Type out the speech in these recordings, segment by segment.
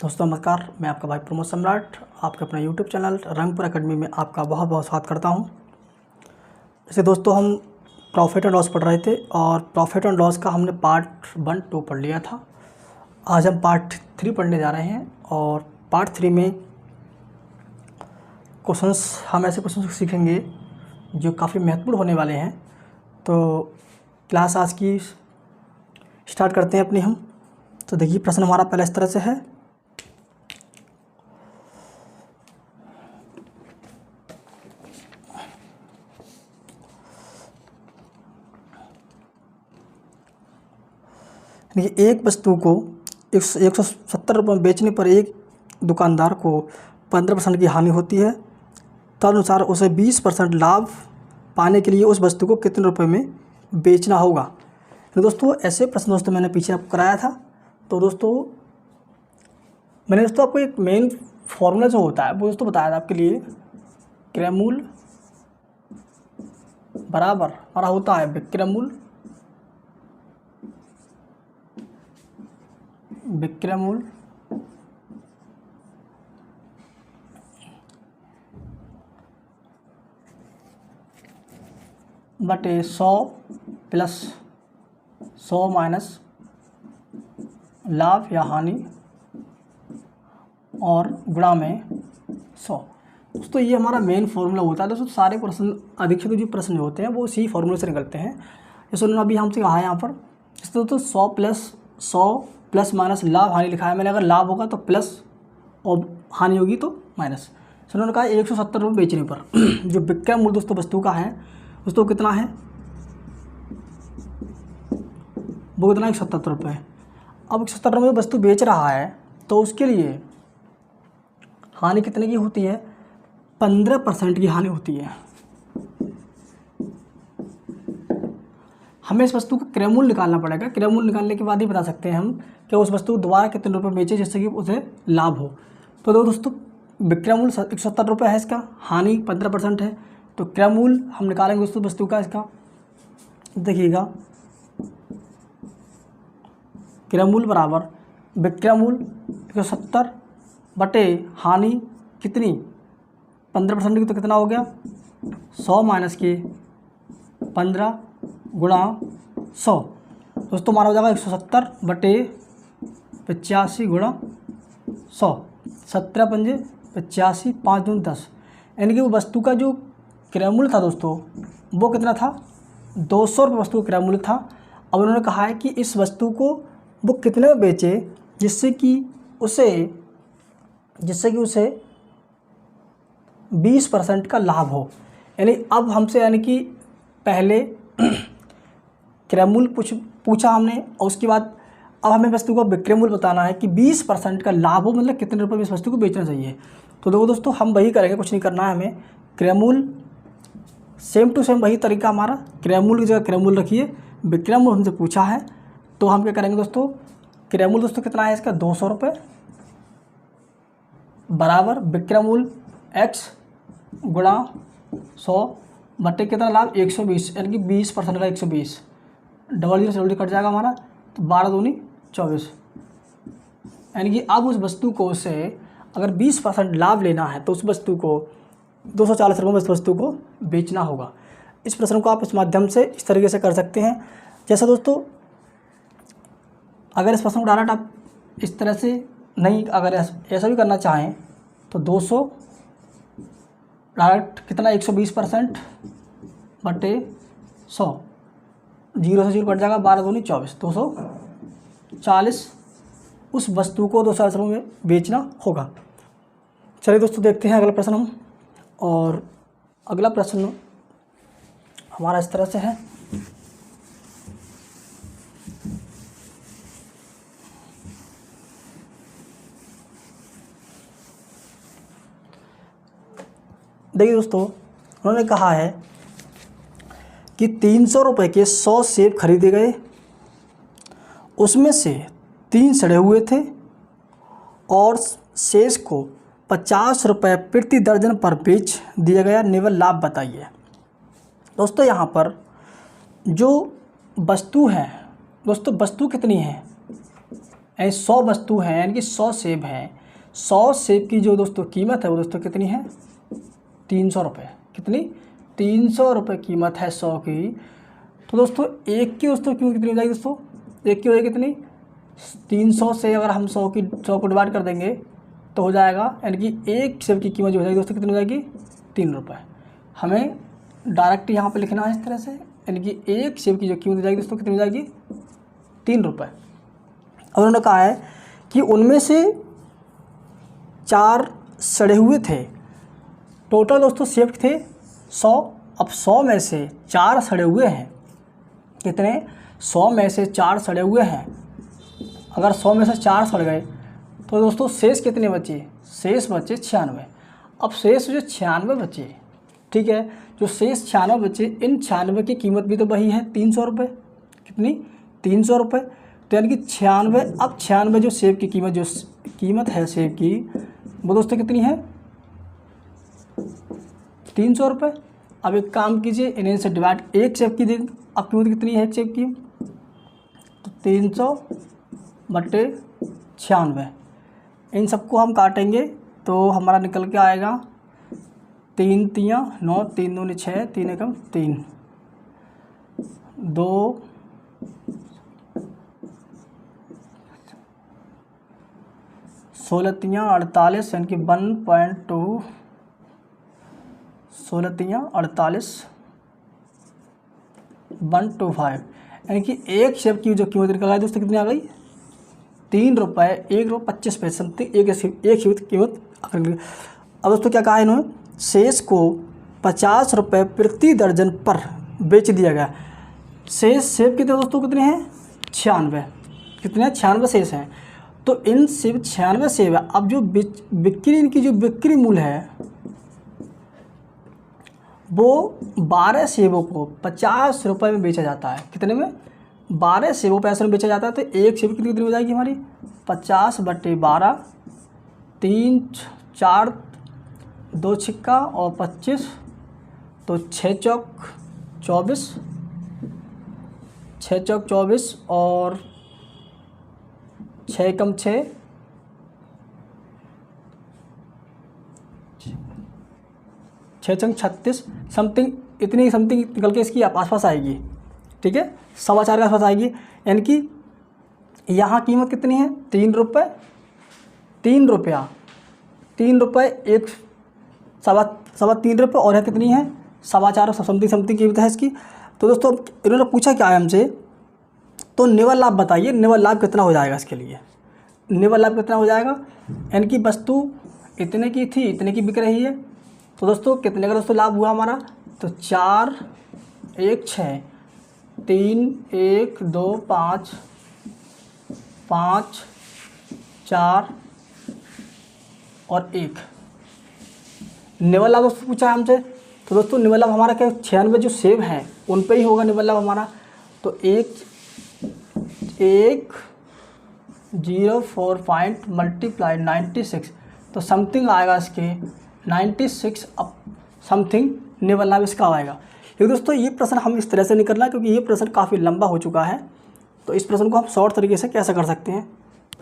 दोस्तों नमस्कार, मैं आपका भाई प्रमोद सम्राट आपके अपना यूट्यूब चैनल रंगपुर एकेडमी में आपका बहुत बहुत स्वागत करता हूं। जैसे दोस्तों हम प्रॉफिट एंड लॉस पढ़ रहे थे और प्रॉफिट एंड लॉस का हमने पार्ट 1, 2 पढ़ लिया था। आज हम पार्ट 3 पढ़ने जा रहे हैं और पार्ट 3 में हम ऐसे क्वेश्चंस सीखेंगे जो काफ़ी महत्वपूर्ण होने वाले हैं। तो क्लास आज की स्टार्ट करते हैं अपनी हम। तो देखिए प्रश्न हमारा पहले इस तरह से है। देखिए एक वस्तु को 170 रुपये में बेचने पर एक दुकानदार को 15% की हानि होती है। तदनुसार उसे 20% लाभ पाने के लिए उस वस्तु को कितने रुपए में बेचना होगा। तो दोस्तों ऐसे प्रश्न मैंने पीछे आपको कराया था। तो दोस्तों मैंने आपको एक मेन फॉर्मूला जो होता है वो बताया था आपके लिए। क्रय मूल्य बराबर हमारा होता है विक्रय मूल्य बटे 100 प्लस 100 माइनस लाभ या हानि और गुणा में 100। दोस्तों ये हमारा मेन फार्मूला होता है। दोस्तों सारे प्रश्न अधिकतर जो प्रश्न होते हैं वो उसी फार्मूले से निकलते हैं। जैसे उन्होंने अभी हमसे कहा है यहाँ पर दोस्तों 100 प्लस माइनस लाभ हानि लिखा है मैंने। अगर लाभ होगा तो प्लस और हानि होगी तो माइनस। तो उन्होंने कहा 170 रुपये बेचने पर जो विक्रय मूल्य दोस्तों वस्तु का है दोस्तों कितना है, वो कितना 170 रुपये। अब 170 रुपये वस्तु बेच रहा है तो उसके लिए हानि कितने की होती है, 15% की हानि होती है। हमें इस वस्तु का क्रय मूल्य निकालना पड़ेगा। क्रय मूल्य निकालने के बाद ही बता सकते हैं हम कि उस वस्तु दोबारा कितने रुपए बेचे जिससे कि उसे लाभ हो। तो दोस्तों विक्रय मूल्य 170 रुपये है, इसका हानि 15% है। तो क्रय मूल्य हम निकालेंगे दोस्तों वस्तु का। इसका देखिएगा क्रय मूल्य बराबर विक्रय मूल्य 170 बटे हानि कितनी 15% की, तो कितना हो गया 100 माइनस के 15 गुणा 100। दोस्तों हमारा हो जाएगा 170 बटे 85 गुणा 100। 17 पंजे 85, 5 दूनी 10। यानी कि वो वस्तु का जो क्रय मूल्य था दोस्तों वो कितना था, 200 रुपये वस्तु का क्रय मूल्य था। अब उन्होंने कहा है कि इस वस्तु को वो कितने में बेचे जिससे कि उसे 20% का लाभ हो। यानी अब हमसे पहले क्रय मूल्य पूछा हमने और उसके बाद अब हमें वस्तु का विक्रय मूल्य बताना है कि 20% का लाभ हो, मतलब कितने रुपए में इस वस्तु को बेचना चाहिए। तो देखो दोस्तों हम वही करेंगे, कुछ नहीं करना है हमें। क्रय मूल्य सेम टू सेम वही तरीका हमारा, क्रय मूल्य की जगह क्रय मूल्य रखिए। विक्रय मूल्य हमसे पूछा है तो हम क्या करेंगे दोस्तों, क्रय मूल्य दोस्तों कितना है इसका 200 रुपये बराबर विक्रय मूल्य x गुणा 100 बटे कितना लाभ 120, यानी कि 20% का 120। डबल जीरो से डबल कट जाएगा हमारा, तो 12 दूनी 24। यानी कि अब उस वस्तु को उसे अगर 20% लाभ लेना है तो उस वस्तु को 240 रुपये में इस वस्तु को बेचना होगा। इस प्रश्न को आप इस माध्यम से इस तरीके से कर सकते हैं। जैसे दोस्तों अगर इस प्रश्न को डायरेक्ट आप इस तरह से नहीं, अगर ऐसा भी करना चाहें तो 200 डायरेक्ट कितना 120% बटे 100, जीरो से जीरो कट जाएगा, 12 दूनी 24, 240 उस वस्तु को 240 रुपये में बेचना होगा। चलिए दोस्तों देखते हैं अगला प्रश्न हम। और अगला प्रश्न हमारा इस तरह से है। देखिए दोस्तों उन्होंने कहा है कि 300 रुपये के 100 सेब खरीदे गए, उसमें से 3 सड़े हुए थे और शेष को 50 रुपये प्रति दर्जन पर बेच दिया गया। निवल लाभ बताइए। दोस्तों यहाँ पर जो वस्तु है दोस्तों, वस्तु कितनी है यानी 100 वस्तु हैं, यानी कि 100 सेब हैं। 100 सेब की जो दोस्तों कीमत है वो दोस्तों कितनी है? 300 रुपये। कितनी? 300 रुपये कीमत है 100 की। तो दोस्तों एक की दोस्तों कीमत कितनी हो जाएगी दोस्तों? एक की हो जाएगी कितनी? 300 से अगर हम 100 को डिवाइड कर देंगे तो हो जाएगा, यानी कि एक सेब की कीमत जो हो जाएगी दोस्तों कितनी हो जाएगी? 3 रुपये। हमें डायरेक्ट यहाँ पे लिखना है इस तरह से, यानी कि एक सेब की जो कीमत हो जाएगी दोस्तों कितनी हो जाएगी? 3 रुपये। और उन्होंने कहा है कि उनमें से 4 सड़े हुए थे। टोटल दोस्तों सेब थे 100। अब 100 में से 4 सड़े हुए हैं। कितने? 100 में से 4 सड़े हुए हैं। अगर 100 में से 4 सड़ गए तो दोस्तों शेष कितने बचे? शेष बचे 96। अब शेष जो 96 बचे, ठीक है, जो शेष 96 बचे, इन 96 की कीमत भी तो वही है 300 रुपये। कितनी? 300 रुपये। तो यानी कि 96, अब 96 जो सेब की कीमत, जो कीमत है सेब की, वो दोस्तों कितनी है? 300 रुपये। अब एक काम कीजिए, इन्हें से डिवाइड, एक सेब की दिन अब कीमत कितनी है एक सेब की? तो 300 बटे 96। इन सबको हम काटेंगे तो हमारा निकल के आएगा 3 तियाँ 9, 3 दूनी 6, 3 एकम 3, 2 16 तियाँ 48, यानी कि 1.2, 16 तियाँ 48, 125, यानी कि एक सेब की जो कीमत निकल आई दोस्तों कितनी आ गई? 3 रुपये 1 रुपये 25 पैसे समथिंग एक सेब की कीमत। अब दोस्तों क्या कहा है इन्होंने? शेष को 50 रुपये प्रति दर्जन पर बेच दिया गया। शेष सेब कितने दोस्तों कितने हैं? 96। कितने? 96 शेष हैं। तो इन सेब 96 सेब है। अब जो बिक्री, इनकी जो बिक्री मूल्य है वो 12 सेबों को 50 रुपये में बेचा जाता है। कितने में? 12 सेबों पैसे में बेचा जाता है। तो एक सेब कितनी हो जाएगी हमारी? 50 बटे 12, 3 4 2 छिक्का और 25, तो 6 चौक 24, 6 चौक 24 और 6 कम 6, 6 चंग 36 समथिंग, इतनी समथिंग निकल के इसकी आसपास आएगी। ठीक है, 4.25 के आसपास आएगी। यानी कि यहाँ कीमत कितनी है? 3 रुपये, 3 रुपया, 3 रुपये, एक सवा 3 रुपये, और है कितनी है? 4.25 समथिंग कीमत है इसकी। तो दोस्तों इन्होंने पूछा क्या है हमसे, तो निवल लाभ बताइए, निवल लाभ कितना हो जाएगा इसके लिए? निवल लाभ कितना हो जाएगा? यानी कि वस्तु इतने की थी, इतने की बिक रही है, तो दोस्तों कितने का दोस्तों लाभ हुआ हमारा? तो 4 1 6, 3 1 2 5 5 4 और 1 निवल लाभ दोस्तों पूछा है हमसे। तो दोस्तों निवल लाभ हमारा क्या? 96 जो सेब हैं उन पे ही होगा निवल लाभ हमारा। तो 104 पॉइंट मल्टीप्लाई 96, तो समथिंग आएगा इसके 96 अप समथिंग निवल लाभ इसका आएगा। क्योंकि दोस्तों ये प्रश्न हम इस तरह से नहीं करना, क्योंकि ये प्रश्न काफ़ी लंबा हो चुका है। तो इस प्रश्न को हम शॉर्ट तरीके से कैसे कर सकते हैं,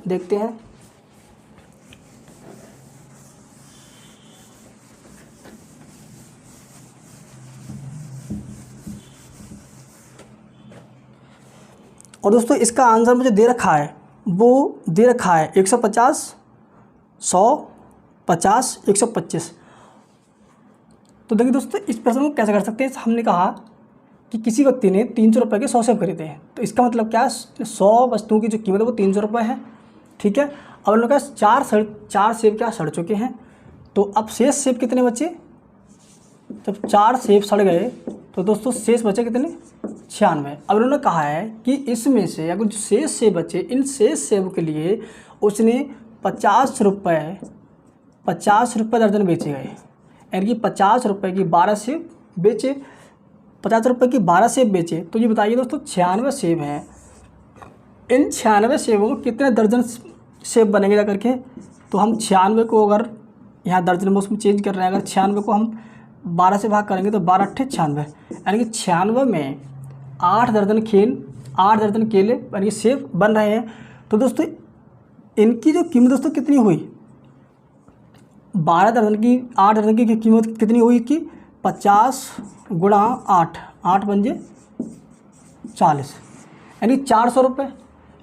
देखते हैं। और दोस्तों इसका आंसर मुझे दे रखा है, वो दे रखा है 150, 100, 50, 125। तो देखिए दोस्तों इस प्रश्न को कैसे कर सकते हैं। हमने कहा कि किसी व्यक्ति ने 300 रुपये के 100 सेब खरीदे हैं, तो इसका मतलब क्या है? 100 वस्तुओं की जो कीमत है वो 300 रुपये है। ठीक है, अब उन्होंने कहा 4 सेब क्या सड़ चुके हैं, तो अब शेष सेब कितने बचे? जब 4 सेब सड़ गए तो दोस्तों शेष बचे कितने? 96। अब उन्होंने कहा है कि इसमें से अगर जो शेष सेब बचे, इन शेष सेब के लिए उसने 50 रुपये दर्जन बेचे गए, यानी कि 50 रुपये की 12 सेब बेचे, 50 रुपये की 12 सेब बेचे। तो ये बताइए दोस्तों 96 सेब हैं, इन 96 सेबों को कितने दर्जन सेब बनेंगे जा करके? तो हम 96 को अगर यहाँ दर्जन में उसमें चेंज कर रहे हैं, अगर 96 को हम 12 से भाग करेंगे तो 12 8 96, यानी कि 96 में 8 दर्जन केले यानी कि सेब बन रहे हैं। तो दोस्तों इनकी जो कीमत दोस्तों कितनी हुई, 12 दर्जन की 8 दर्जन की कीमत कितनी हुई कि 50 गुणा 8, 8 पंजे 40, यानी 400 रुपये।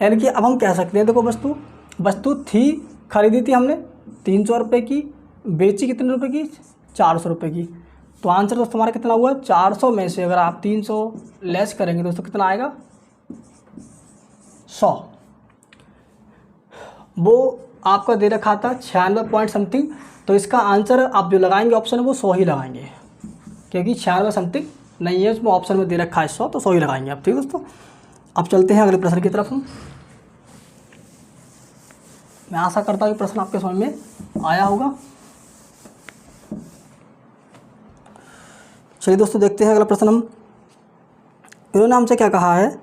यानी कि अब हम कह सकते हैं, देखो वस्तु थी, खरीदी थी हमने 300 रुपये की, बेची कितने रुपए की, 400 रुपये की। तो आंसर दोस्तों हमारा कितना हुआ, 400 में से अगर आप 300 लेस करेंगे दोस्तों कितना आएगा, 100। वो आपका दे रखा था 96 पॉइंट समथिंग, तो इसका आंसर आप जो लगाएंगे ऑप्शन वो 100 ही लगाएंगे, क्योंकि 96 समथिंग नहीं है उसमें, ऑप्शन में दे रखा है 100, तो 100 ही लगाएंगे आप। ठीक है दोस्तों, अब चलते हैं अगले प्रश्न की तरफ हम। मैं आशा करता हूँ कि प्रश्न आपके समझ में आया होगा। चलिए दोस्तों देखते हैं अगला प्रश्न हम। इन्होंने हमसे क्या कहा है,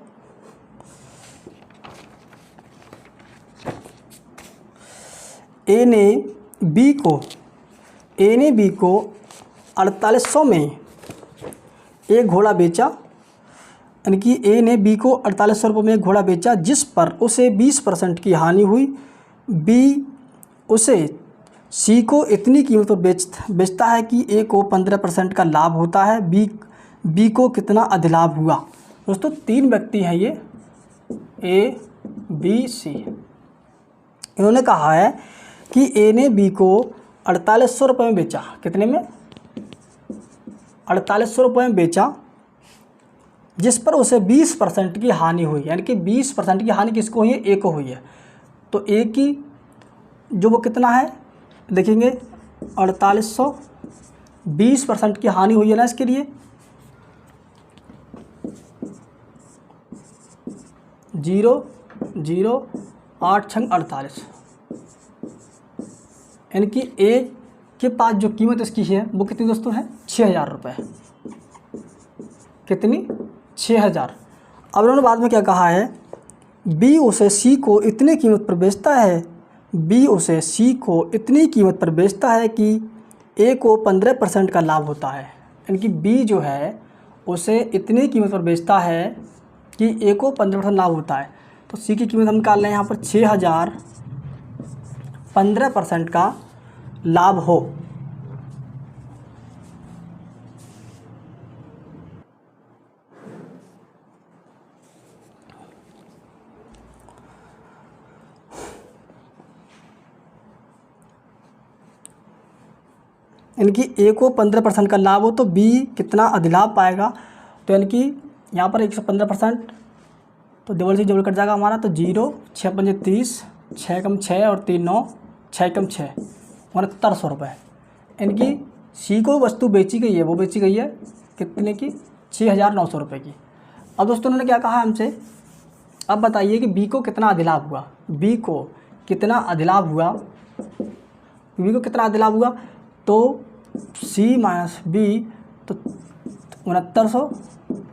ए ने बी को 4800 में एक घोड़ा बेचा, यानी कि ए ने बी को 4800 रुपये में एक घोड़ा बेचा, जिस पर उसे 20% की हानि हुई। बी उसे सी को इतनी कीमत पर बेचता है कि ए को 15% का लाभ होता है। बी को कितना अधिलाभ हुआ। दोस्तों 3 व्यक्ति हैं ये, ए बी सी। इन्होंने कहा है कि ए ने बी को 4800 रुपये में बेचा, कितने में, 4800 रुपये में बेचा, जिस पर उसे 20% की हानि हुई। यानी कि 20% की हानि किसको हुई है, ए को हुई है। तो ए की जो वो कितना है देखेंगे, 4800, 20% की हानि हुई है ना इसके लिए, 0 0 8 छंग 48, यानी कि ए के पास जो कीमत इसकी है वो कितनी दोस्तों है, 6000 रुपये। कितनी, 6000। अब उन्होंने बाद में क्या कहा है, बी उसे सी को इतनी कीमत पर बेचता है, बी उसे सी को इतनी कीमत पर बेचता है कि ए को 15% का लाभ होता है। यानी कि बी जो है उसे इतनी कीमत पर बेचता है कि ए को 15% लाभ होता है। तो सी की कीमत हम निकाल रहे हैं यहाँ पर 6000, 15% का लाभ हो। यानी कि ए को 15% का लाभ हो तो बी कितना अधिलाभ पाएगा। तो यानी कि यहाँ पर 115%, तो डबल से डबल कट जाएगा हमारा, तो 0 6 पंजे 30, 6 कम 6 और 3 9, 6 कम 6 6900 रुपये। यानी कि सी को वस्तु बेची गई है, वो बेची गई है कितने की, 6900 रुपये की। अब दोस्तों उन्होंने क्या कहा हमसे, अब बताइए कि बी को कितना अधिलाभ हुआ, बी को कितना अधिलाभ हुआ, बी को कितना अधिलाभ हुआ। तो सी माइनस बी, तो 6900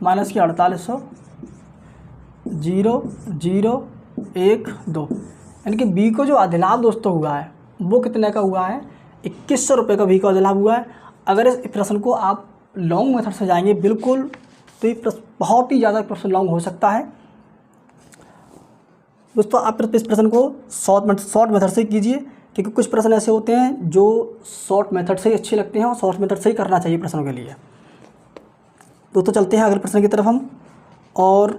माइनस की 4800, 0 0 1 2, यानी कि बी को जो अधिलाभ दोस्तों हुआ है वो कितने का हुआ है, 2100 रुपये का बी का अधिलाभ हुआ है। अगर इस प्रश्न को आप लॉन्ग मेथड से जाएंगे बिल्कुल, तो ये प्रश्न बहुत ही ज़्यादा प्रश्न लॉन्ग हो सकता है दोस्तों। आप इस प्रश्न को शॉर्ट मेथड से कीजिए, क्योंकि कुछ प्रश्न ऐसे होते हैं जो शॉर्ट मेथड से ही अच्छे लगते हैं और शॉर्ट मेथड से ही करना चाहिए प्रश्नों के लिए। दोस्तों चलते हैं अगले प्रश्न की तरफ हम। और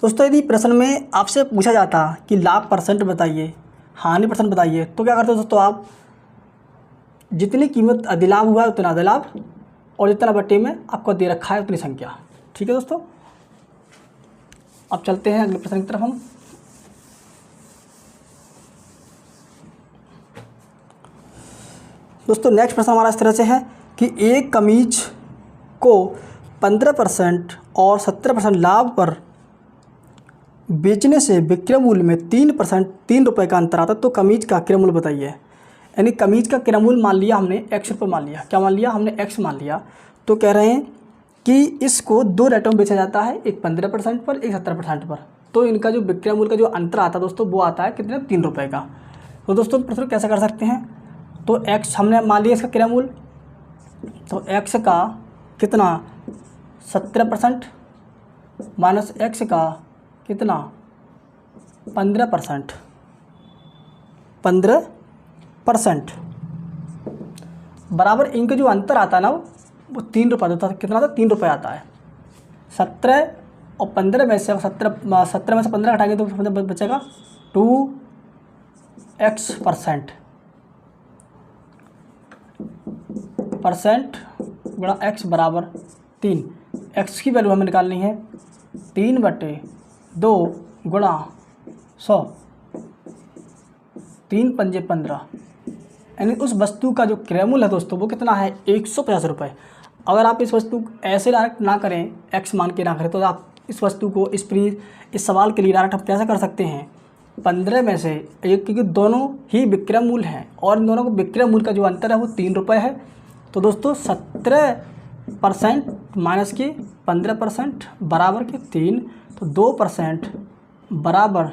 दोस्तों यदि प्रश्न में आपसे पूछा जाता कि लाभ परसेंट बताइए, हानि परसेंट बताइए, तो क्या करते दोस्तों आप, जितनी कीमत अधिलाभ हुआ है उतना अधिलाभ, और जितना बट्टे में आपको दे रखा है उतनी संख्या। ठीक है दोस्तों, अब चलते हैं अगले प्रश्न की तरफ हम। दोस्तों नेक्स्ट प्रश्न हमारा इस तरह से है कि एक कमीज को 15% और 17% लाभ पर बेचने से विक्रय मूल्य में 3 रुपये का अंतर आता है, तो कमीज का क्रय मूल्य बताइए। यानी कमीज का क्रय मूल्य मान लिया हमने x रुपये मान लिया, क्या मान लिया हमने, x मान लिया। तो कह रहे हैं कि इसको 2 रेटों में बेचा जाता है, एक 15% पर, एक 17% पर। तो इनका जो विक्रय मूल्य का जो अंतर आता है दोस्तों वो आता है कितने, 3 रुपये का। तो दोस्तों प्रश्न कैसे कर सकते हैं, तो x हमने मान लिया इसका क्रय मूल्य, तो x का कितना 17% माइनस x का कितना 15%, 15% बराबर इनका जो अंतर आता है ना वो 3 रुपये आता है। कितना आता है? 3 रुपये आता है। 17 और 15 में से 17 में से 15 हटाएंगे तो बचेगा 2x% गुणा x बराबर 3। x की वैल्यू हमें निकालनी है 3/2 गुणा 100, 3 पंजे 15, यानी उस वस्तु का जो क्रय मूल्य है दोस्तों वो कितना है? 150 रुपये। अगर आप इस वस्तु ऐसे डायरेक्ट ना करें, x मान के ना करें, तो आप इस वस्तु को इस सवाल के लिए डायरेक्ट आप कैसे कर सकते हैं? 15 में से एक, क्योंकि दोनों ही विक्रय मूल्य हैं और इन दोनों को विक्रय मूल्य का जो अंतर है वो 3 रुपये है। तो दोस्तों 17% माइनस के 15% बराबर के 3, तो 2% बराबर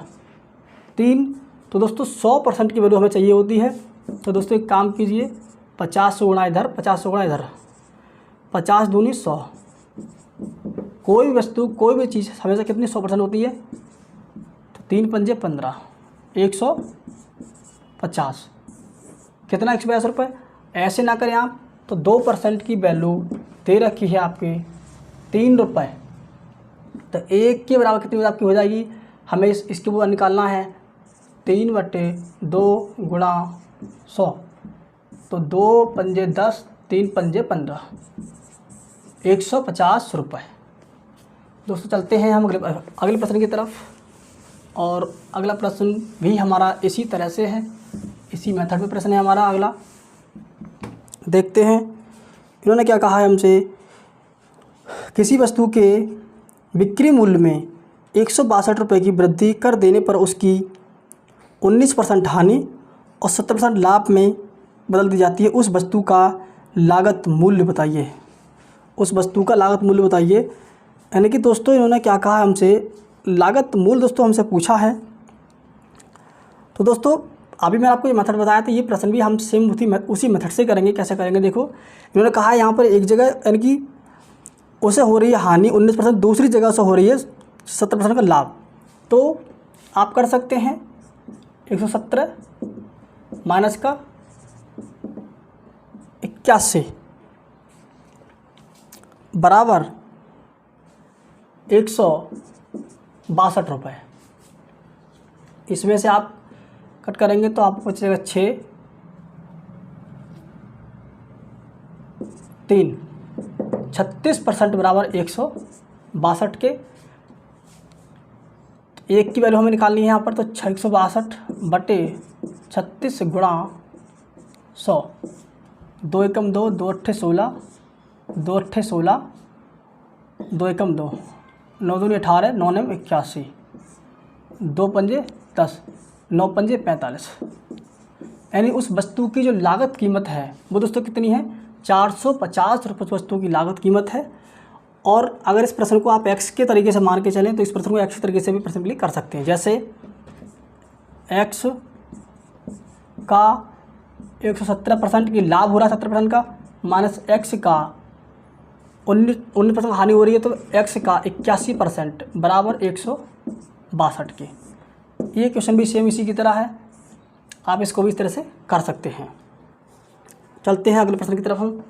3। तो दोस्तों 100% की वैल्यू हमें चाहिए होती है। तो दोस्तों एक काम कीजिए, 50 गुणा इधर, 50 गुणा इधर, 50 दूनी 100। कोई भी वस्तु, कोई भी चीज़ हमेशा कितनी 100% होती है? तो 3 पंजे 15, 150। कितना? 150 रुपये। ऐसे ना करें आप, तो 2% की वैल्यू दे रखी है आपके 3 रुपये, तो 1 के बराबर कितनी आपकी हो जाएगी? हमें इसके वो निकालना है 3/2 गुणा 100, तो 2 पंजे 10, 3 पंजे 15, 150 रुपये। दोस्तों चलते हैं हम अगले प्रश्न की तरफ। और अगला प्रश्न भी हमारा इसी तरह से है, इसी मेथड में प्रश्न है हमारा अगला। देखते हैं इन्होंने क्या कहा है हमसे। किसी वस्तु के बिक्री मूल्य में 162 रुपये की वृद्धि कर देने पर उसकी 19% हानि और 70% लाभ में बदल दी जाती है। उस वस्तु का लागत मूल्य बताइए। उस वस्तु का लागत मूल्य बताइए। यानी कि दोस्तों इन्होंने क्या कहा हमसे? लागत मूल्य दोस्तों हमसे पूछा है। तो दोस्तों अभी मैं आपको ये मेथड बताया था, ये प्रश्न भी हम सेम उसी मेथड से करेंगे। कैसे करेंगे देखो, इन्होंने कहा है यहाँ पर एक जगह यानी कि उसे हो रही है हानि 19%, दूसरी जगह से हो रही है 70% का लाभ। तो आप कर सकते हैं 117 माइनस का 81 बराबर 162 रुपये। इसमें से आप कट करेंगे तो आपको बचेगा 6, 3, 36% बराबर 162 के। एक की वैल्यू हमें निकालनी है यहाँ पर, तो 162/36 गुणा 100, 2 एकम 2, 2 अट्ठे 16, 2 अट्ठे 16, 2 एकम 2, 9 दूनी 18, 9 नेम 81, 2 पंजे 10, 9 पंजे 45। यानी उस वस्तु की जो लागत कीमत है वो दोस्तों कितनी है? 450 रुपये वस्तु की लागत कीमत है। और अगर इस प्रश्न को आप x के तरीके से मान के चलें तो इस प्रश्न को x के तरीके से भी सिंपली कर सकते हैं। जैसे x का 117% की लाभ हो रहा है 70% का, माइनस x का 19% हानि हो रही है, तो x का 81% बराबर 162 के। ये क्वेश्चन भी सेम इसी की तरह है, आप इसको भी इस तरह से कर सकते हैं। चलते हैं अगले प्रश्न की तरफ हम।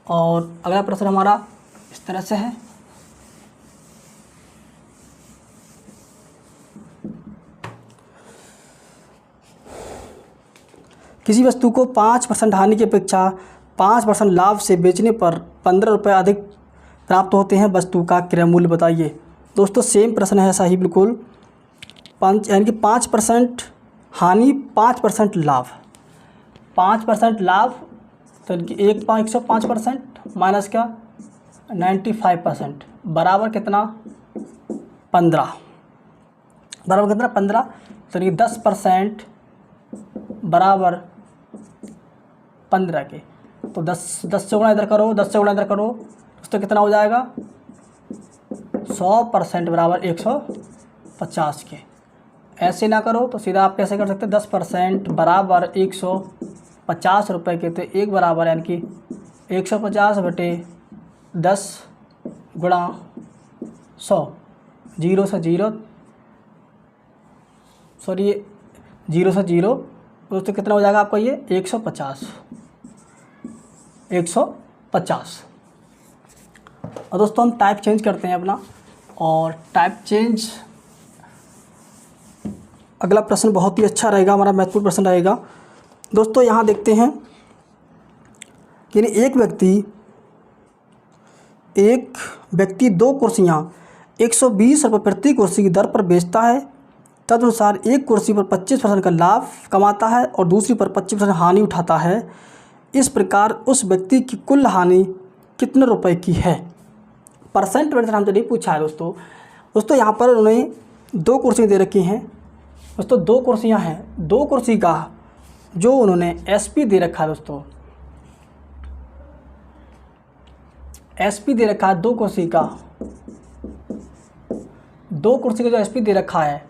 और अगला प्रश्न हमारा इस तरह से है। किसी वस्तु को 5% हानि की अपेक्षा 5% लाभ से बेचने पर 15 रुपये अधिक प्राप्त होते हैं। वस्तु का क्रय मूल्य बताइए। दोस्तों सेम प्रश्न है, सही बिल्कुल। यानी कि 5% हानि, 5% लाभ। 5% लाभ तो 105% माइनस का 95% बराबर कितना? 15। बराबर कितना? 15। तो 10% बराबर 15 के। तो 10 से गुणा इधर करो, 10 से गुणा इधर करो, तो कितना हो जाएगा? 100% बराबर 150 के। ऐसे ना करो तो सीधा आप कैसे कर सकते हैं? 10% बराबर 150 रुपये के। तो एक बराबर यानी कि 150/10 गुणा 100, 0 से 0, 0 से 0, दोस्तों कितना हो जाएगा आपका ये 150। और दोस्तों हम टाइप चेंज करते हैं अपना, और टाइप चेंज अगला प्रश्न बहुत ही अच्छा रहेगा, हमारा महत्वपूर्ण प्रश्न रहेगा। दोस्तों यहाँ देखते हैं कि एक व्यक्ति 2 कुर्सियाँ 120 रुपये प्रति कुर्सी की दर पर बेचता है। तदनुसार एक कुर्सी पर 25% का लाभ कमाता है और दूसरी पर 25% हानि उठाता है। इस प्रकार उस व्यक्ति की कुल हानि कितने रुपए की है? परसेंट वेट हमसे नहीं पूछा है दोस्तों यहाँ पर उन्होंने 2 कुर्सियाँ दे रखी हैं। दोस्तों 2 कुर्सियाँ हैं, 2 कुर्सी का जो उन्होंने एसपी दे रखा है दोस्तों, एसपी दे रखा है 2 कुर्सी का, 2 कुर्सी का जो एसपी दे रखा है,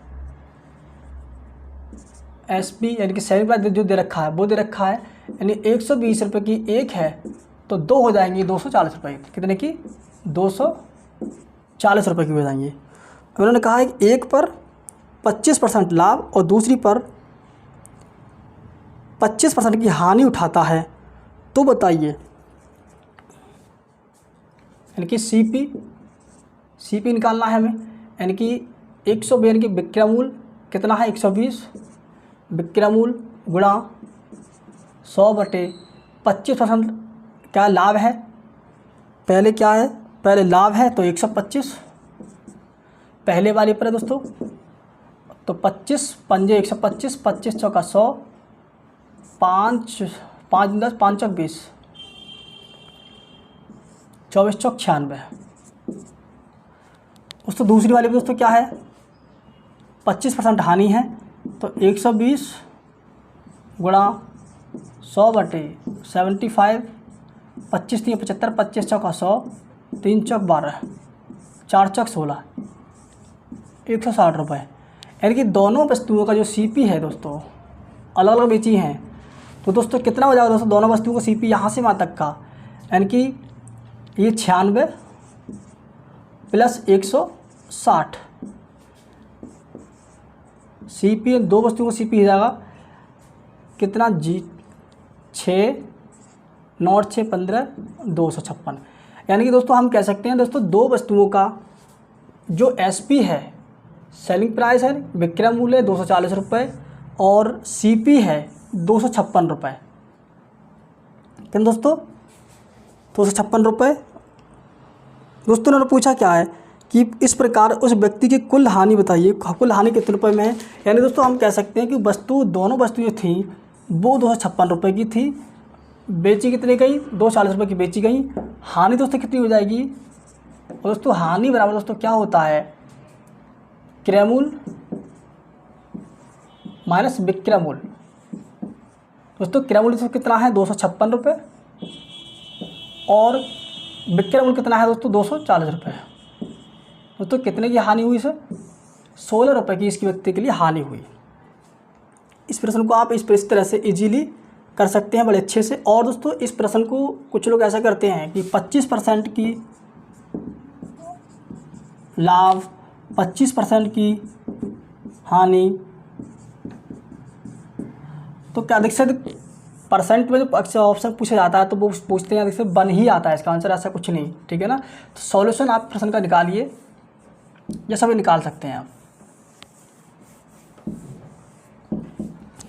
एसपी यानी कि सेलिंग प्राइस जो दे रखा है वो दे रखा है, यानी 120 रुपये की एक है तो 2 हो जाएंगी 240 रुपये। कितने की? 240 रुपये की हो जाएंगी। अब उन्होंने कहा है कि एक पर 25% लाभ और दूसरी पर 25% की हानि उठाता है, तो बताइए, यानी कि सीपी निकालना है हमें, यानी कि 100 यानी कि विक्रय मूल्य कितना है 120, विक्रय मूल्य गुणा 100/25% क्या लाभ है, पहले क्या है, पहले लाभ है तो 125 पहले वाली पर है दोस्तों, तो 25 पंजे 125, 25 चौका 100, 5 5 10 5 चौक 20, 24 चौक 96। दोस्तों दूसरी वाली पर दोस्तों क्या है, 25% हानि है तो 120 गुणा 100/75, 25 3 75, 25 चौका 100, 3 चौक 12, 4 चौक 16, 160 रुपये। यानी कि दोनों वस्तुओं का जो सीपी है दोस्तों अलग अलग बेची हैं, तो दोस्तों कितना हो जाएगा दोस्तों दोनों वस्तुओं का सीपी यहाँ से वहाँ तक का, यानी कि ये 96 प्लस 160 सीपी, 2 वस्तुओं का सीपी हो जाएगा कितना जी 6 9 6 15 256। यानी कि दोस्तों हम कह सकते हैं दोस्तों 2 वस्तुओं का जो एसपी है सेलिंग प्राइस है विक्रय मूल्य है 240 रुपये और सीपी है 256 रुपये। क्या दोस्तों 256 रुपये। दोस्तों उन्होंने पूछा क्या है कि इस प्रकार उस व्यक्ति की कुल हानि बताइए, कुल हानि कितने रुपए में है। यानी दोस्तों हम कह सकते हैं कि दोनों वस्तुएं थी वो 256 रुपये की थी, बेची कितने गई 240 रुपये की बेची गई, हानि दोस्तों कितनी हो जाएगी। और दोस्तों हानि बराबर दोस्तों क्या होता है, क्रय मूल्य माइनस विक्रय मूल्य। दोस्तों क्रय मूल्य कितना है 256 रुपये और विक्रय मूल्य कितना है दोस्तों 240 रुपये। दोस्तों कितने की हानि हुई इसे, 16 रुपये की इसकी व्यक्ति के लिए हानि हुई। इस प्रश्न को आप इस तरह से इजीली कर सकते हैं बड़े अच्छे से। और दोस्तों इस प्रश्न को कुछ लोग ऐसा करते हैं कि 25% की लाभ 25% की हानि, तो क्या अधिक से अधिक परसेंट में जो अक्सर ऑप्शन पूछा जाता है तो वो पूछते हैं अधिक से 1 ही आता है इसका आंसर, ऐसा कुछ नहीं, ठीक है ना। तो सॉल्यूशन आप प्रश्न का निकालिए, ये सभी निकाल सकते हैं आप।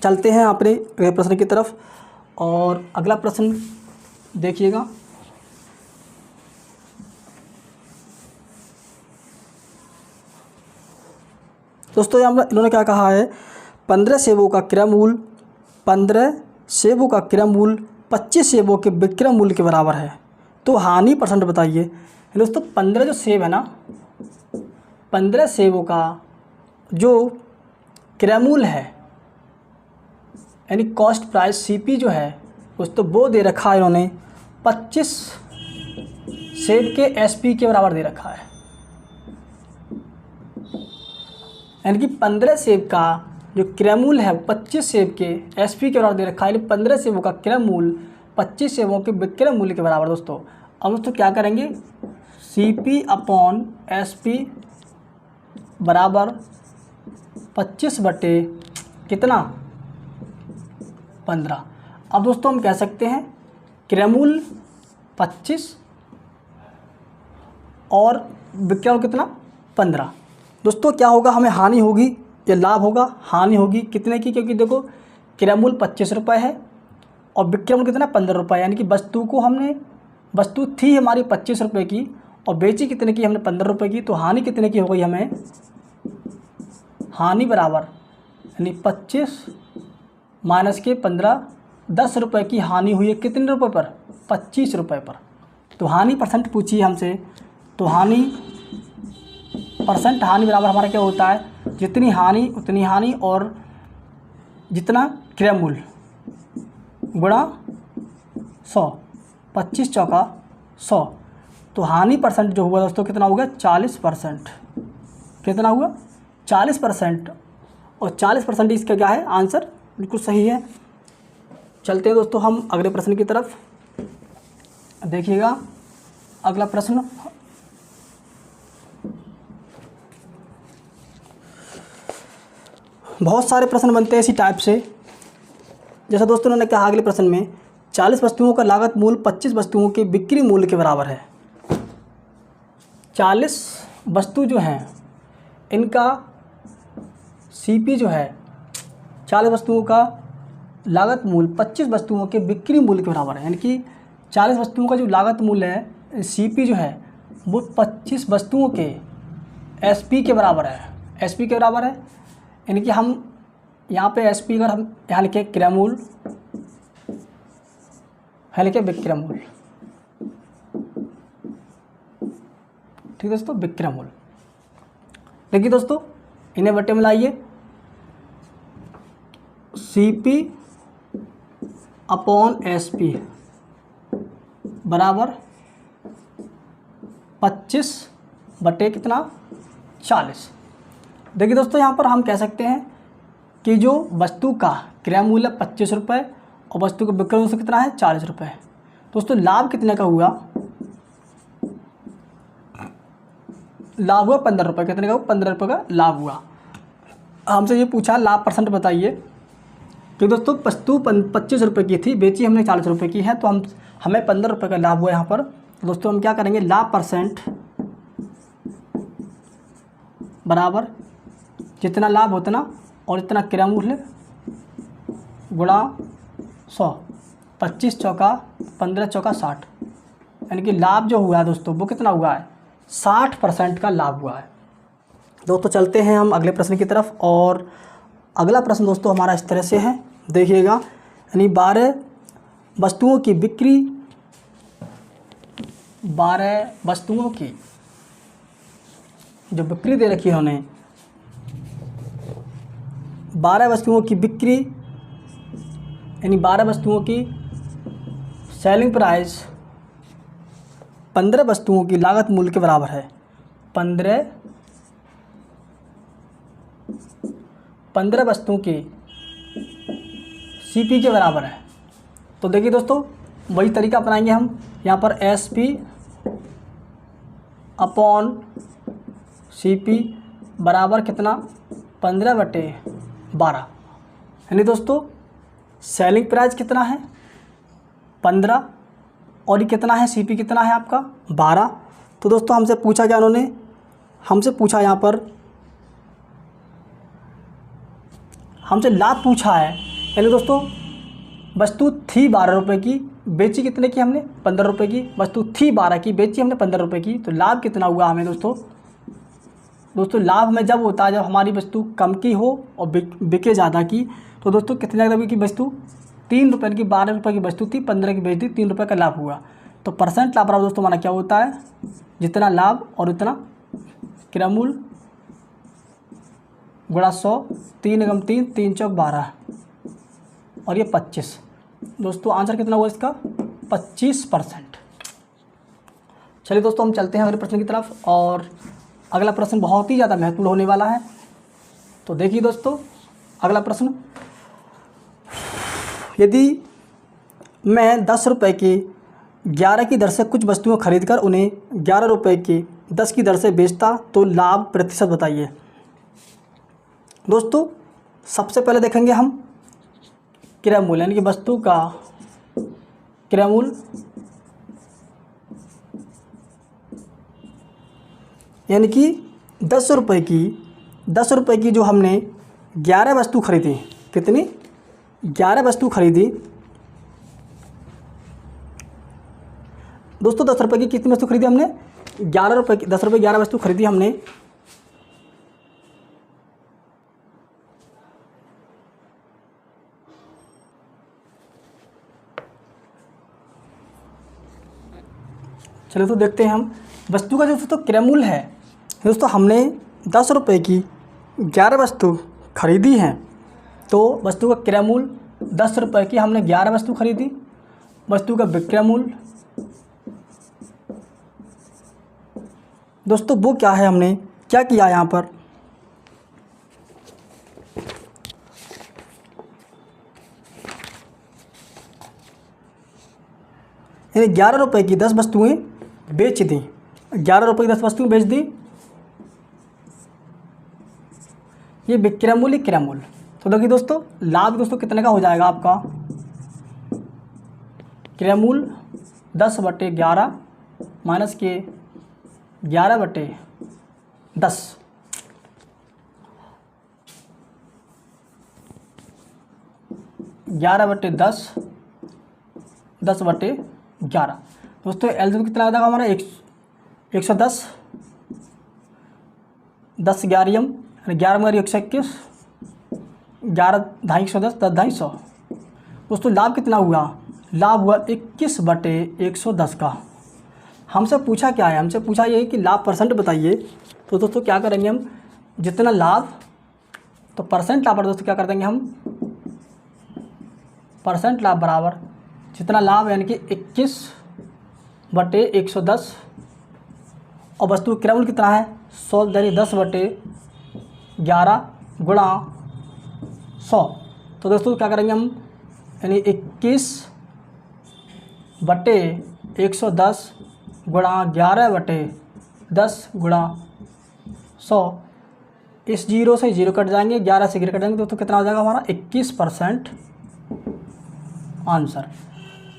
चलते हैं अपने अगले प्रश्न की तरफ, और अगला प्रश्न देखिएगा। दोस्तों इन्होंने क्या कहा है, 15 सेबों का क्रय मूल्य 25 सेबों के विक्रय मूल्य के बराबर है, तो हानि परसेंट बताइए। दोस्तों 15 जो सेब है ना, 15 सेबों का जो क्रय मूल्य है यानी कॉस्ट प्राइस सीपी जो है दोस्तों वो दे रखा है इन्होंने 25 सेब के एसपी के बराबर दे रखा है। यानी कि 15 सेब का जो क्रय मूल्य है 25 सेब के एसपी के बराबर दे रखा है, यानी 15 सेबों का क्रय मूल्य 25 सेबों के विक्रय मूल्य के बराबर। दोस्तों अब दोस्तों क्या करेंगे, सीपी अपॉन एसपी बराबर 25 बटे कितना 15। अब दोस्तों हम कह सकते हैं क्रयमूल्य 25 और विक्रय मूल्य कितना 15। दोस्तों क्या होगा, हमें हानि होगी या लाभ होगा? हानि होगी कितने की, क्योंकि देखो क्रयमूल्य 25 रुपये है और विक्रय मूल्य कितना 15 रुपये, यानी कि वस्तु थी हमारी 25 रुपये की और बेची कितने की हमने 15 रुपये की, तो हानि कितने की हो गई हमें? हानि बराबर यानी 25 माइनस के 15, 10 रुपये की हानि हुई है कितने रुपये पर? 25 रुपये पर। तो हानि परसेंट पूछी है हमसे, तो हानि परसेंट, हानि बराबर हमारा क्या होता है? जितनी हानि उतनी हानि और जितना क्रय मूल्य गुणा 100, 25 चौका 100। तो हानि परसेंट जो हुआ दोस्तों कितना होगा? 40%। कितना हुआ? 40%। और 40% इसका क्या है आंसर? बिल्कुल सही है। चलते हैं दोस्तों हम अगले प्रश्न की तरफ। देखिएगा अगला प्रश्न, बहुत सारे प्रश्न बनते हैं इसी टाइप से। जैसा दोस्तों ने कहा अगले प्रश्न में 40 वस्तुओं का लागत मूल्य 25 वस्तुओं के बिक्री मूल्य के बराबर है। 40 वस्तु जो हैं इनका सीपी जो है 40 वस्तुओं का लागत मूल्य 25 वस्तुओं के बिक्री मूल्य के बराबर है, यानी कि 40 वस्तुओं का जो लागत मूल्य है सीपी जो है वो 25 वस्तुओं के एसपी के बराबर है। एसपी के बराबर है, यानी कि हम यहाँ पे एसपी अगर हम यहाँ लिखे क्रय मूल्य, है लिखे विक्रय मूल्य। ठीक है दोस्तों, विक्रय मूल्य। देखिए दोस्तों इन्हें बटे में लाइए, सीपी अपॉन एसपी बराबर 25 बटे कितना 40। देखिए दोस्तों यहाँ पर हम कह सकते हैं कि जो वस्तु का क्रय मूल्य 25 रुपये और वस्तु का विक्रय मूल्य कितना है 40 रुपये। दोस्तों लाभ कितने का हुआ? लाभ हुआ 15 रुपये। कितने का हुआ? 15 रुपये का लाभ हुआ। हमसे ये पूछा लाभ परसेंट बताइए। तो दोस्तों वस्तु 25 रुपये की थी, बेची हमने 40 रुपये की है, तो हमें 15 रुपये का लाभ हुआ यहाँ पर। तो दोस्तों हम क्या करेंगे, लाभ परसेंट बराबर जितना लाभ उतना और इतना क्रय मूल्य गुणा 100, 25 चौका 15 चौका 60, यानी कि लाभ जो हुआ है दोस्तों वो कितना हुआ है? 60% का लाभ हुआ है। दोस्तों चलते हैं हम अगले प्रश्न की तरफ। और अगला प्रश्न दोस्तों हमारा इस तरह से है, देखिएगा, यानी 12 वस्तुओं की बिक्री, 12 वस्तुओं की जो बिक्री दे रखी है उन्हें, 12 वस्तुओं की बिक्री यानी 12 वस्तुओं की सेलिंग प्राइस 15 वस्तुओं की लागत मूल्य के बराबर है। 15 वस्तुओं की सीपी के बराबर है। तो देखिए दोस्तों वही तरीका अपनाएंगे हम, यहाँ पर एसपी अपॉन सीपी बराबर कितना 15 बटे 12, यानी दोस्तों सेलिंग प्राइस कितना है 15 और ये कितना है सीपी कितना है आपका 12। तो दोस्तों हमसे पूछा क्या उन्होंने? हमसे पूछा यहाँ पर हमसे लाभ पूछा है, यानी दोस्तों वस्तु थी 12 रुपये की, बेची कितने की हमने 15 रुपये की। वस्तु थी 12 की, बेची हमने 15 रुपये की, तो लाभ कितना हुआ हमें दोस्तों लाभ हमें जब होता है जब हमारी वस्तु कम की हो और बिके ज़्यादा की। तो दोस्तों कितने रुपये की वस्तु 3 रुपये की, 12 रुपये की वस्तु थी, 15 की बेच दी, 3 रुपये का लाभ हुआ। तो परसेंट लाभ बराबर दोस्तों हमारा क्या होता है? जितना लाभ और उतना क्रय मूल्य गुणा 100, 3 × 3 3 चौक 12 और ये 25। दोस्तों आंसर कितना हुआ इसका? 25%। चलिए दोस्तों हम चलते हैं अगले प्रश्न की तरफ। और अगला प्रश्न बहुत ही ज़्यादा महत्वपूर्ण होने वाला है। तो देखिए दोस्तों अगला प्रश्न, यदि मैं 10 रुपये की 11 की दर से कुछ वस्तुएं खरीदकर उन्हें 11 रुपये की 10 की दर से बेचता तो लाभ प्रतिशत बताइए। दोस्तों सबसे पहले देखेंगे हम क्रय मूल्य, यानी कि वस्तु का क्रय मूल्य, यानी कि 10 रुपये की जो हमने 11 वस्तु खरीदी, कितनी 11 वस्तु खरीदी दोस्तों। 10 रुपये की कितनी वस्तु खरीदी हमने, 11 रुपये की, 10 रुपये 11 वस्तु खरीदी हमने। चलो तो देखते हैं हम वस्तु का जो दोस्तों क्रय मूल्य है। दोस्तों हमने 10 रुपये की 11 वस्तु खरीदी हैं, तो वस्तु का क्रय मूल्य 10 रुपये की हमने 11 वस्तु खरीदी। वस्तु का विक्रय मूल्य दोस्तों वो क्या है, हमने क्या किया यहाँ पर, यानी 11 रुपये की 10 वस्तुएं बेच दी, 11 रुपये की 10 वस्तुएं बेच दी, ये विक्रय मूल्य क्रय मूल्य। तो देखिए दोस्तों लाभ दोस्तों कितने का हो जाएगा आपका, क्रय मूल्य 10/11 माइनस के 11/10, 11/10, 10/11 दोस्तों। एलसीएम कितना आ जाएगा हमारा 110, 10 11 11 121, 11 ढाई 110, 10 ढाई 100 दोस्तों। लाभ कितना हुआ, लाभ हुआ 21/110 का। हमसे पूछा क्या है, हमसे पूछा ये है कि लाभ परसेंट बताइए। तो दोस्तों क्या करेंगे हम, जितना लाभ तो परसेंट लाभ पर दोस्तों क्या कर देंगे हम, परसेंट लाभ बराबर जितना लाभ यानी कि 21/110 और वस्तु क्रय मूल्य कितना है 100, यानी 10/11 गुणा 100। तो दोस्तों क्या करेंगे हम, यानी 21/110 गुणा 11/10 गुणा 100। इस जीरो से जीरो कट जाएंगे, 11 से 11 कट जाएंगे दोस्तों, कितना हो जाएगा हमारा 21% आंसर।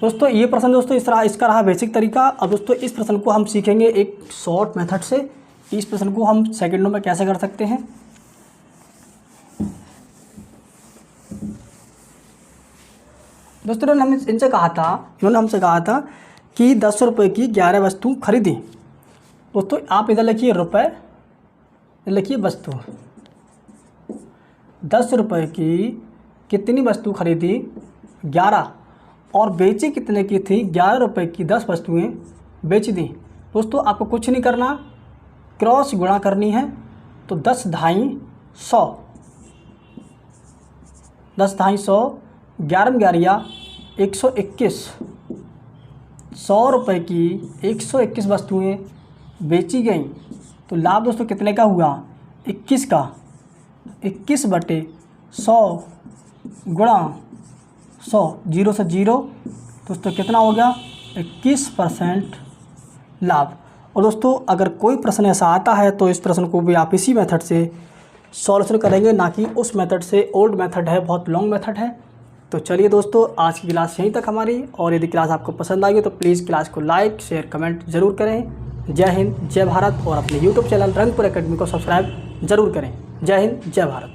दोस्तों ये प्रश्न दोस्तों इस तरह इसका रहा बेसिक तरीका। अब दोस्तों इस प्रश्न को हम सीखेंगे एक शॉर्ट मेथड से। इस प्रश्न को हम सेकंडों में कैसे कर सकते हैं। दोस्तों इन्होंने हमसे कहा था कि 10 रुपये की 11 वस्तु खरीदी। दोस्तों आप इधर लिखिए रुपये, लिखिए वस्तु। 10 रुपये की कितनी वस्तु खरीदी 11, और बेची कितने की थी 11 रुपये की 10 वस्तुएं बेच दी। दोस्तों आपको कुछ नहीं करना, क्रॉस गुणा करनी है। तो 10 ढाई 100, 10 ढाई 100, 11 11 121, 100 रुपये की 121 वस्तुएं बेची गई। तो लाभ दोस्तों कितने का हुआ 21 का, 21/100 गुणा 100, जीरो से जीरो दोस्तों कितना हो गया 21% लाभ। और दोस्तों अगर कोई प्रश्न ऐसा आता है तो इस प्रश्न को भी आप इसी मेथड से सॉल्यूशन करेंगे, ना कि उस मेथड से। ओल्ड मेथड है, बहुत लॉन्ग मेथड है। तो चलिए दोस्तों आज की क्लास यहीं तक हमारी, और यदि क्लास आपको पसंद आई तो प्लीज़ क्लास को लाइक शेयर कमेंट ज़रूर करें। जय हिंद जय भारत, और अपने यूट्यूब चैनल रंगपुर एकेडमी को सब्सक्राइब ज़रूर करें। जय हिंद जय भारत।